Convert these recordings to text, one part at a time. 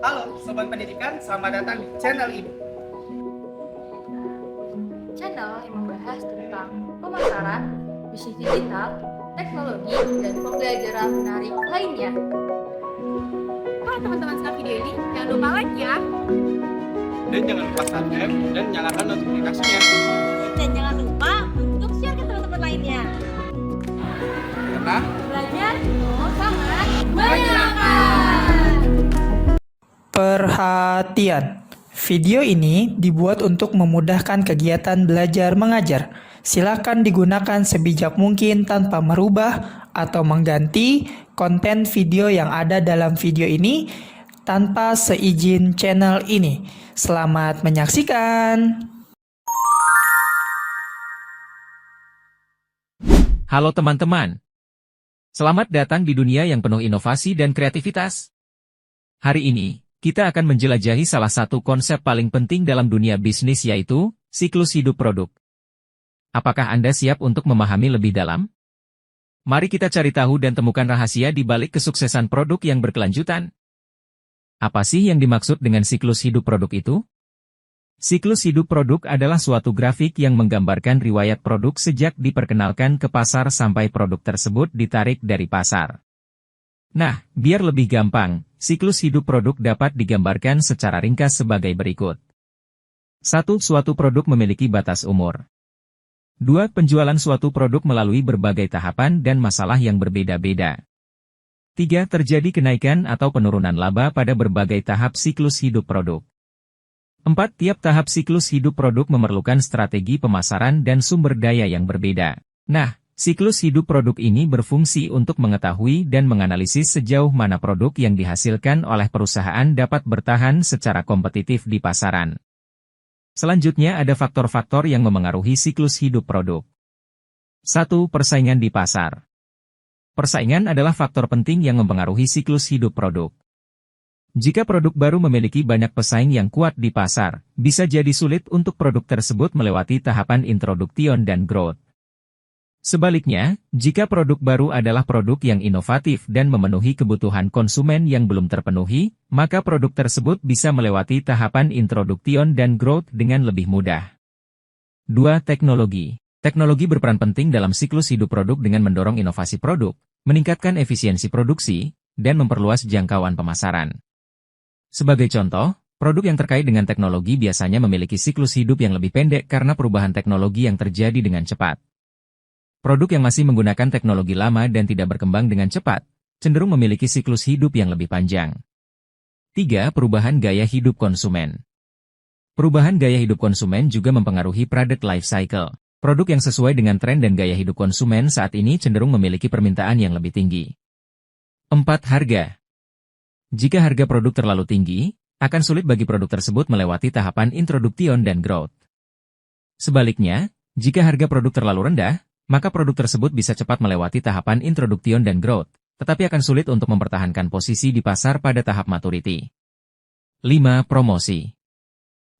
Halo Sobat Pendidikan, selamat datang di channel ini. Channel yang membahas tentang pemasaran, bisnis digital, teknologi, dan pembelajaran menarik lainnya. Teman-teman suka video ini, jangan lupa like ya. Dan jangan lupa subscribe dan nyalakan notifikasinya. Dan jangan lupa untuk share ke teman-teman lainnya. Karena Belajar sangat menyenangkan. Perhatian, video ini dibuat untuk memudahkan kegiatan belajar mengajar. Silakan digunakan sebijak mungkin tanpa merubah atau mengganti konten video yang ada dalam video ini tanpa seizin channel ini. Selamat menyaksikan. Halo teman-teman. Selamat datang di dunia yang penuh inovasi dan kreativitas. Hari ini, kita akan menjelajahi salah satu konsep paling penting dalam dunia bisnis yaitu siklus hidup produk. Apakah Anda siap untuk memahami lebih dalam? Mari kita cari tahu dan temukan rahasia di balik kesuksesan produk yang berkelanjutan. Apa sih yang dimaksud dengan siklus hidup produk itu? Siklus hidup produk adalah suatu grafik yang menggambarkan riwayat produk sejak diperkenalkan ke pasar sampai produk tersebut ditarik dari pasar. Nah, biar lebih gampang, siklus hidup produk dapat digambarkan secara ringkas sebagai berikut. 1. Suatu produk memiliki batas umur. 2. Penjualan suatu produk melalui berbagai tahapan dan masalah yang berbeda-beda. 3. Terjadi kenaikan atau penurunan laba pada berbagai tahap siklus hidup produk. 4. Tiap tahap siklus hidup produk memerlukan strategi pemasaran dan sumber daya yang berbeda. Nah, siklus hidup produk ini berfungsi untuk mengetahui dan menganalisis sejauh mana produk yang dihasilkan oleh perusahaan dapat bertahan secara kompetitif di pasaran. Selanjutnya ada faktor-faktor yang memengaruhi siklus hidup produk. 1. Persaingan di pasar. Persaingan adalah faktor penting yang mempengaruhi siklus hidup produk. Jika produk baru memiliki banyak pesaing yang kuat di pasar, bisa jadi sulit untuk produk tersebut melewati tahapan introduction dan growth. Sebaliknya, jika produk baru adalah produk yang inovatif dan memenuhi kebutuhan konsumen yang belum terpenuhi, maka produk tersebut bisa melewati tahapan introduction dan growth dengan lebih mudah. 2. Teknologi. Teknologi berperan penting dalam siklus hidup produk dengan mendorong inovasi produk, meningkatkan efisiensi produksi, dan memperluas jangkauan pemasaran. Sebagai contoh, produk yang terkait dengan teknologi biasanya memiliki siklus hidup yang lebih pendek karena perubahan teknologi yang terjadi dengan cepat. Produk yang masih menggunakan teknologi lama dan tidak berkembang dengan cepat, cenderung memiliki siklus hidup yang lebih panjang. 3. Perubahan gaya hidup konsumen. Perubahan gaya hidup konsumen juga mempengaruhi product life cycle. Produk yang sesuai dengan tren dan gaya hidup konsumen saat ini cenderung memiliki permintaan yang lebih tinggi. 4. Harga. Jika harga produk terlalu tinggi, akan sulit bagi produk tersebut melewati tahapan introduction dan growth. Sebaliknya, jika harga produk terlalu rendah, maka produk tersebut bisa cepat melewati tahapan introduction dan growth, tetapi akan sulit untuk mempertahankan posisi di pasar pada tahap maturity. 5. Promosi.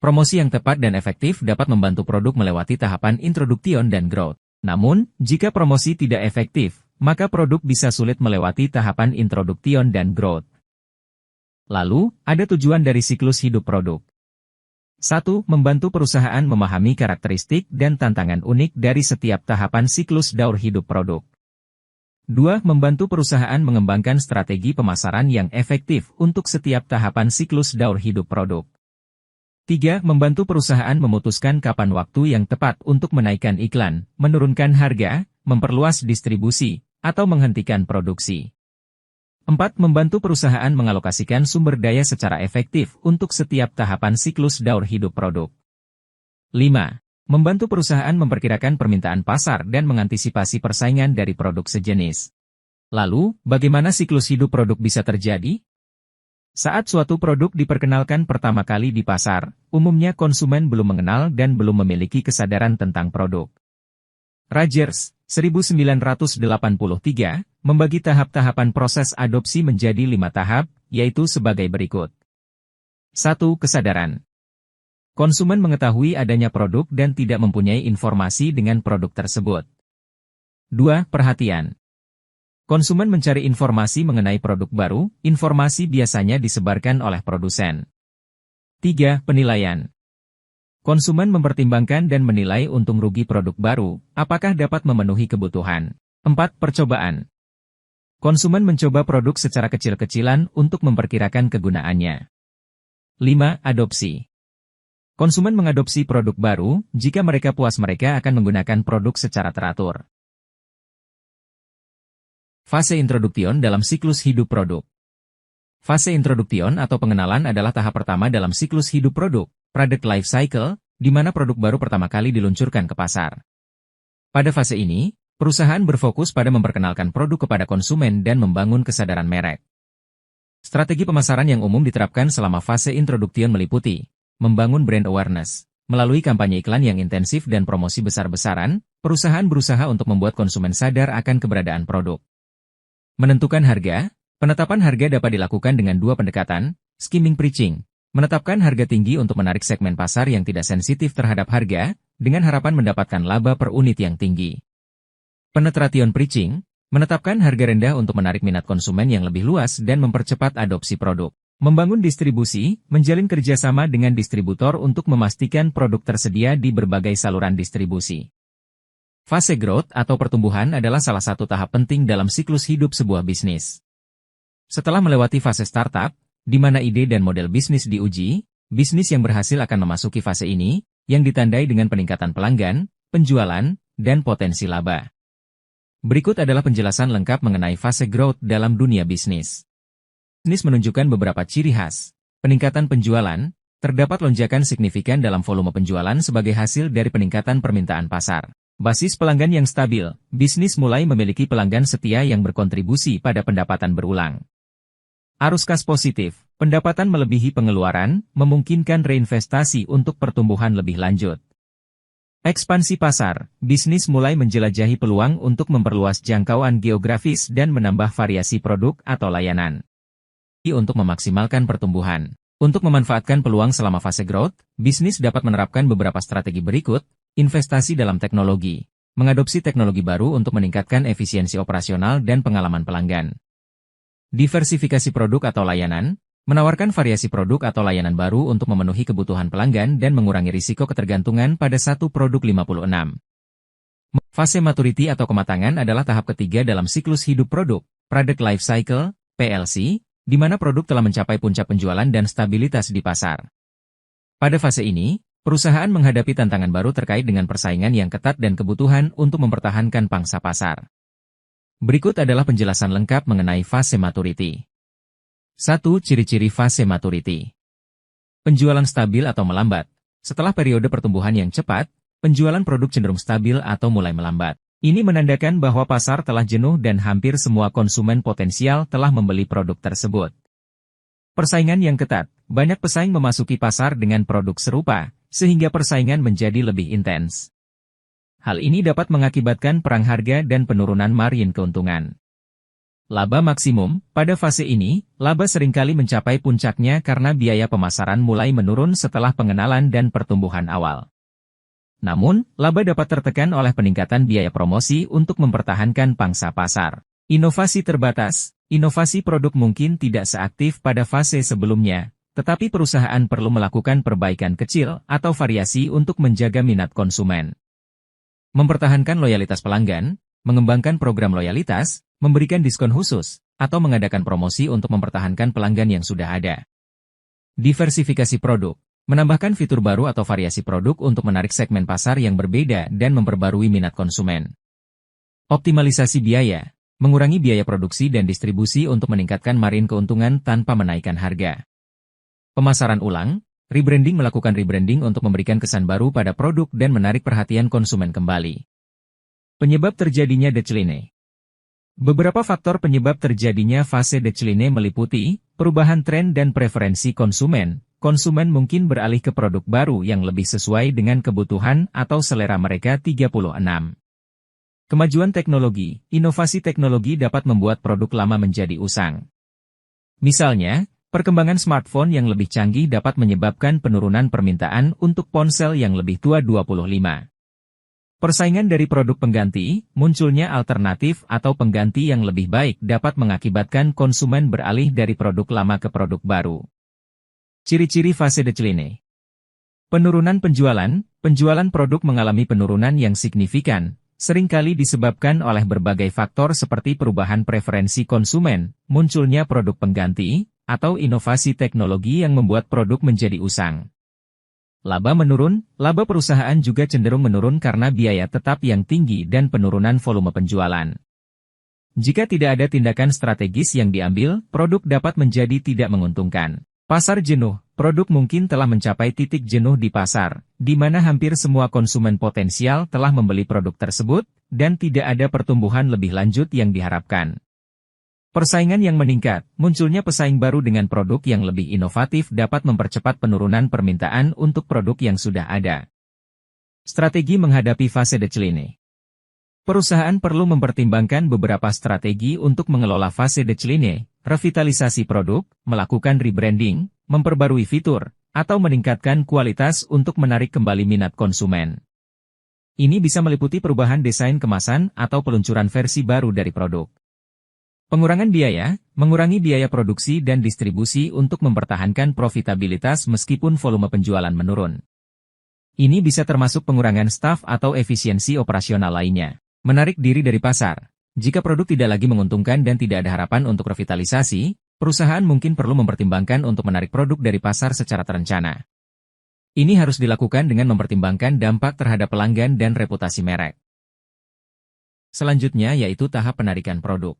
Promosi yang tepat dan efektif dapat membantu produk melewati tahapan introduction dan growth. Namun, jika promosi tidak efektif, maka produk bisa sulit melewati tahapan introduction dan growth. Lalu, ada tujuan dari siklus hidup produk. 1. Membantu perusahaan memahami karakteristik dan tantangan unik dari setiap tahapan siklus daur hidup produk. 2. Membantu perusahaan mengembangkan strategi pemasaran yang efektif untuk setiap tahapan siklus daur hidup produk. 3. Membantu perusahaan memutuskan kapan waktu yang tepat untuk menaikkan iklan, menurunkan harga, memperluas distribusi, atau menghentikan produksi. 4. Membantu perusahaan mengalokasikan sumber daya secara efektif untuk setiap tahapan siklus daur hidup produk. 5. Membantu perusahaan memperkirakan permintaan pasar dan mengantisipasi persaingan dari produk sejenis. Lalu, bagaimana siklus hidup produk bisa terjadi? Saat suatu produk diperkenalkan pertama kali di pasar, umumnya konsumen belum mengenal dan belum memiliki kesadaran tentang produk. Rogers, 1983, membagi tahap-tahapan proses adopsi menjadi 5 tahap, yaitu sebagai berikut. 1. Kesadaran. Konsumen mengetahui adanya produk dan tidak mempunyai informasi dengan produk tersebut. 2. Perhatian. Konsumen mencari informasi mengenai produk baru, informasi biasanya disebarkan oleh produsen. 3. Penilaian. Konsumen mempertimbangkan dan menilai untung rugi produk baru, apakah dapat memenuhi kebutuhan. 4. Percobaan. Konsumen mencoba produk secara kecil-kecilan untuk memperkirakan kegunaannya. 5. Adopsi. Konsumen mengadopsi produk baru, jika mereka puas mereka akan menggunakan produk secara teratur. Fase introduksion dalam siklus hidup produk. Fase introduksion atau pengenalan adalah tahap pertama dalam siklus hidup produk, product life cycle, di mana produk baru pertama kali diluncurkan ke pasar. Pada fase ini, perusahaan berfokus pada memperkenalkan produk kepada konsumen dan membangun kesadaran merek. Strategi pemasaran yang umum diterapkan selama fase introduksion meliputi membangun brand awareness. Melalui kampanye iklan yang intensif dan promosi besar-besaran, perusahaan berusaha untuk membuat konsumen sadar akan keberadaan produk. Menentukan harga. Penetapan harga dapat dilakukan dengan dua pendekatan, skimming pricing, menetapkan harga tinggi untuk menarik segmen pasar yang tidak sensitif terhadap harga, dengan harapan mendapatkan laba per unit yang tinggi. Penetration pricing, menetapkan harga rendah untuk menarik minat konsumen yang lebih luas dan mempercepat adopsi produk. Membangun distribusi, menjalin kerjasama dengan distributor untuk memastikan produk tersedia di berbagai saluran distribusi. Fase growth atau pertumbuhan adalah salah satu tahap penting dalam siklus hidup sebuah bisnis. Setelah melewati fase startup, di mana ide dan model bisnis diuji, bisnis yang berhasil akan memasuki fase ini, yang ditandai dengan peningkatan pelanggan, penjualan, dan potensi laba. Berikut adalah penjelasan lengkap mengenai fase growth dalam dunia bisnis. Bisnis menunjukkan beberapa ciri khas. Peningkatan penjualan, terdapat lonjakan signifikan dalam volume penjualan sebagai hasil dari peningkatan permintaan pasar. Basis pelanggan yang stabil, bisnis mulai memiliki pelanggan setia yang berkontribusi pada pendapatan berulang. Arus kas positif, pendapatan melebihi pengeluaran, memungkinkan reinvestasi untuk pertumbuhan lebih lanjut. Ekspansi pasar, bisnis mulai menjelajahi peluang untuk memperluas jangkauan geografis dan menambah variasi produk atau layanan. Untuk memaksimalkan pertumbuhan. Untuk memanfaatkan peluang selama fase growth, bisnis dapat menerapkan beberapa strategi berikut. Investasi dalam teknologi. Mengadopsi teknologi baru untuk meningkatkan efisiensi operasional dan pengalaman pelanggan. Diversifikasi produk atau layanan. Menawarkan variasi produk atau layanan baru untuk memenuhi kebutuhan pelanggan dan mengurangi risiko ketergantungan pada satu produk 56. Fase maturity atau kematangan adalah tahap ketiga dalam siklus hidup produk, product life cycle, PLC, di mana produk telah mencapai puncak penjualan dan stabilitas di pasar. Pada fase ini, perusahaan menghadapi tantangan baru terkait dengan persaingan yang ketat dan kebutuhan untuk mempertahankan pangsa pasar. Berikut adalah penjelasan lengkap mengenai fase maturity. 1. Ciri-ciri fase maturity. Penjualan stabil atau melambat. Setelah periode pertumbuhan yang cepat, penjualan produk cenderung stabil atau mulai melambat. Ini menandakan bahwa pasar telah jenuh dan hampir semua konsumen potensial telah membeli produk tersebut. Persaingan yang ketat. Banyak pesaing memasuki pasar dengan produk serupa, sehingga persaingan menjadi lebih intens. Hal ini dapat mengakibatkan perang harga dan penurunan margin keuntungan. Laba maksimum. Pada fase ini, laba seringkali mencapai puncaknya karena biaya pemasaran mulai menurun setelah pengenalan dan pertumbuhan awal. Namun, laba dapat tertekan oleh peningkatan biaya promosi untuk mempertahankan pangsa pasar. Inovasi terbatas. Inovasi produk mungkin tidak seaktif pada fase sebelumnya, tetapi perusahaan perlu melakukan perbaikan kecil atau variasi untuk menjaga minat konsumen. Mempertahankan loyalitas pelanggan, mengembangkan program loyalitas, memberikan diskon khusus, atau mengadakan promosi untuk mempertahankan pelanggan yang sudah ada. Diversifikasi produk, menambahkan fitur baru atau variasi produk untuk menarik segmen pasar yang berbeda dan memperbarui minat konsumen. Optimalisasi biaya, mengurangi biaya produksi dan distribusi untuk meningkatkan margin keuntungan tanpa menaikkan harga. Pemasaran ulang, rebranding melakukan rebranding untuk memberikan kesan baru pada produk dan menarik perhatian konsumen kembali. Penyebab terjadinya decline. Beberapa faktor penyebab terjadinya fase decline meliputi perubahan tren dan preferensi konsumen. Konsumen mungkin beralih ke produk baru yang lebih sesuai dengan kebutuhan atau selera mereka. 36. Kemajuan teknologi. Inovasi teknologi dapat membuat produk lama menjadi usang. Misalnya, perkembangan smartphone yang lebih canggih dapat menyebabkan penurunan permintaan untuk ponsel yang lebih tua. 25. Persaingan dari produk pengganti, munculnya alternatif atau pengganti yang lebih baik dapat mengakibatkan konsumen beralih dari produk lama ke produk baru. Ciri-ciri fase decline. Penurunan penjualan produk mengalami penurunan yang signifikan, seringkali disebabkan oleh berbagai faktor seperti perubahan preferensi konsumen, munculnya produk pengganti, atau inovasi teknologi yang membuat produk menjadi usang. Laba menurun, laba perusahaan juga cenderung menurun karena biaya tetap yang tinggi dan penurunan volume penjualan. Jika tidak ada tindakan strategis yang diambil, produk dapat menjadi tidak menguntungkan. Pasar jenuh, produk mungkin telah mencapai titik jenuh di pasar, di mana hampir semua konsumen potensial telah membeli produk tersebut, dan tidak ada pertumbuhan lebih lanjut yang diharapkan. Persaingan yang meningkat, munculnya pesaing baru dengan produk yang lebih inovatif dapat mempercepat penurunan permintaan untuk produk yang sudah ada. Strategi menghadapi fase decline. Perusahaan perlu mempertimbangkan beberapa strategi untuk mengelola fase decline, revitalisasi produk, melakukan rebranding, memperbarui fitur, atau meningkatkan kualitas untuk menarik kembali minat konsumen. Ini bisa meliputi perubahan desain kemasan atau peluncuran versi baru dari produk. Pengurangan biaya, mengurangi biaya produksi dan distribusi untuk mempertahankan profitabilitas meskipun volume penjualan menurun. Ini bisa termasuk pengurangan staf atau efisiensi operasional lainnya. Menarik diri dari pasar. Jika produk tidak lagi menguntungkan dan tidak ada harapan untuk revitalisasi, perusahaan mungkin perlu mempertimbangkan untuk menarik produk dari pasar secara terencana. Ini harus dilakukan dengan mempertimbangkan dampak terhadap pelanggan dan reputasi merek. Selanjutnya yaitu tahap penarikan produk.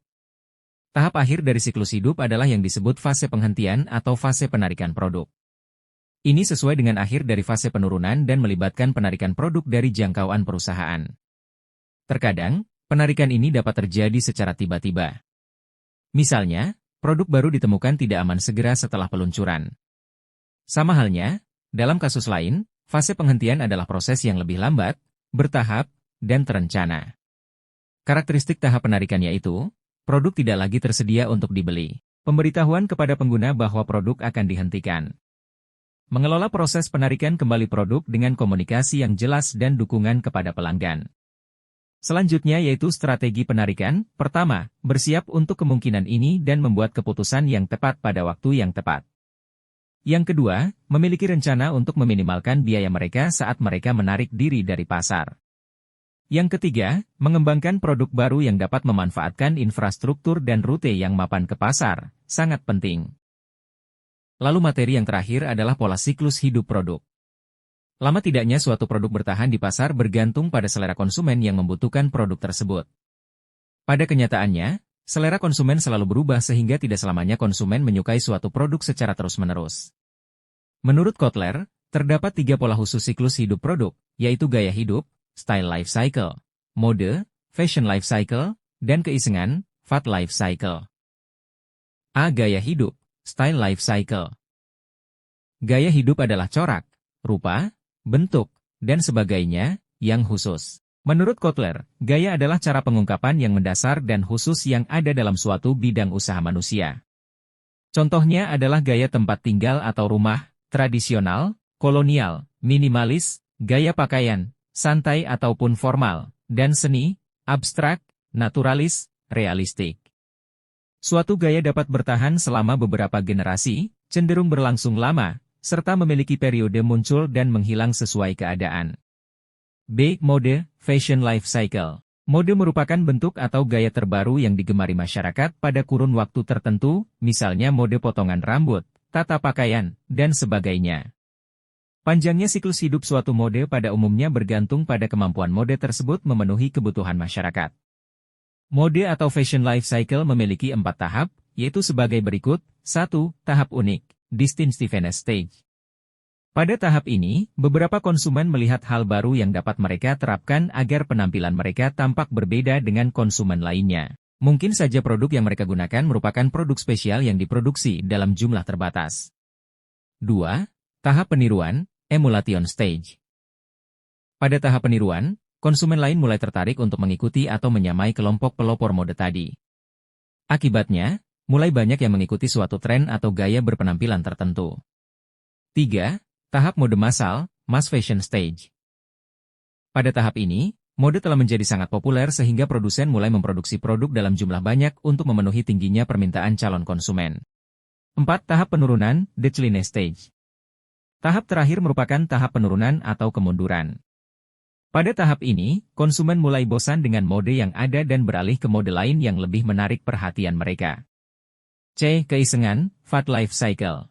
Tahap akhir dari siklus hidup adalah yang disebut fase penghentian atau fase penarikan produk. Ini sesuai dengan akhir dari fase penurunan dan melibatkan penarikan produk dari jangkauan perusahaan. Terkadang, penarikan ini dapat terjadi secara tiba-tiba. Misalnya, produk baru ditemukan tidak aman segera setelah peluncuran. Sama halnya, dalam kasus lain, fase penghentian adalah proses yang lebih lambat, bertahap, dan terencana. Karakteristik tahap penarikan yaitu, produk tidak lagi tersedia untuk dibeli. Pemberitahuan kepada pengguna bahwa produk akan dihentikan. Mengelola proses penarikan kembali produk dengan komunikasi yang jelas dan dukungan kepada pelanggan. Selanjutnya yaitu strategi penarikan. Pertama, bersiap untuk kemungkinan ini dan membuat keputusan yang tepat pada waktu yang tepat. Yang kedua, memiliki rencana untuk meminimalkan biaya mereka saat mereka menarik diri dari pasar. Yang ketiga, mengembangkan produk baru yang dapat memanfaatkan infrastruktur dan rute yang mapan ke pasar, sangat penting. Lalu materi yang terakhir adalah pola siklus hidup produk. Lama tidaknya suatu produk bertahan di pasar bergantung pada selera konsumen yang membutuhkan produk tersebut. Pada kenyataannya, selera konsumen selalu berubah sehingga tidak selamanya konsumen menyukai suatu produk secara terus-menerus. Menurut Kotler, terdapat 3 pola khusus siklus hidup produk, yaitu gaya hidup, style life cycle, mode, fashion life cycle, dan keisengan, fad life cycle. A. Gaya hidup, style life cycle. Gaya hidup adalah corak, rupa, bentuk, dan sebagainya, yang khusus. Menurut Kotler, gaya adalah cara pengungkapan yang mendasar dan khusus yang ada dalam suatu bidang usaha manusia. Contohnya adalah gaya tempat tinggal atau rumah, tradisional, kolonial, minimalis, gaya pakaian, santai ataupun formal, dan seni, abstrak, naturalis, realistik. Suatu gaya dapat bertahan selama beberapa generasi, cenderung berlangsung lama, serta memiliki periode muncul dan menghilang sesuai keadaan. B. Mode, fashion life cycle. Mode merupakan bentuk atau gaya terbaru yang digemari masyarakat pada kurun waktu tertentu, misalnya mode potongan rambut, tata pakaian, dan sebagainya. Panjangnya siklus hidup suatu mode pada umumnya bergantung pada kemampuan mode tersebut memenuhi kebutuhan masyarakat. Mode atau fashion life cycle memiliki 4 tahap, yaitu sebagai berikut. 1. Tahap unik, distinctiveness stage. Pada tahap ini, beberapa konsumen melihat hal baru yang dapat mereka terapkan agar penampilan mereka tampak berbeda dengan konsumen lainnya. Mungkin saja produk yang mereka gunakan merupakan produk spesial yang diproduksi dalam jumlah terbatas. 2. Tahap peniruan, emulation stage. Pada tahap peniruan, konsumen lain mulai tertarik untuk mengikuti atau menyamai kelompok pelopor mode tadi. Akibatnya, mulai banyak yang mengikuti suatu tren atau gaya berpenampilan tertentu. 3. Tahap mode massal, mass fashion stage. Pada tahap ini, Mode telah menjadi sangat populer sehingga produsen mulai memproduksi produk dalam jumlah banyak untuk memenuhi tingginya permintaan calon konsumen. 4. Tahap penurunan, decline stage. Tahap terakhir merupakan tahap penurunan atau kemunduran. Pada tahap ini, konsumen mulai bosan dengan mode yang ada dan beralih ke mode lain yang lebih menarik perhatian mereka. C. Keisengan, fad life cycle.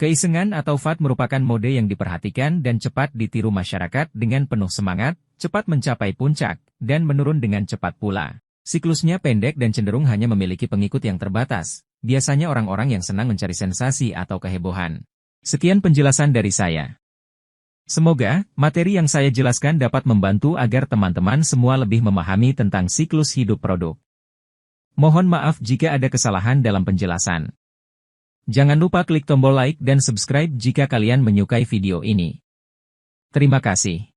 Keisengan atau fad merupakan mode yang diperhatikan dan cepat ditiru masyarakat dengan penuh semangat, cepat mencapai puncak, dan menurun dengan cepat pula. Siklusnya pendek dan cenderung hanya memiliki pengikut yang terbatas, biasanya orang-orang yang senang mencari sensasi atau kehebohan. Sekian penjelasan dari saya. Semoga materi yang saya jelaskan dapat membantu agar teman-teman semua lebih memahami tentang siklus hidup produk. Mohon maaf jika ada kesalahan dalam penjelasan. Jangan lupa klik tombol like dan subscribe jika kalian menyukai video ini. Terima kasih.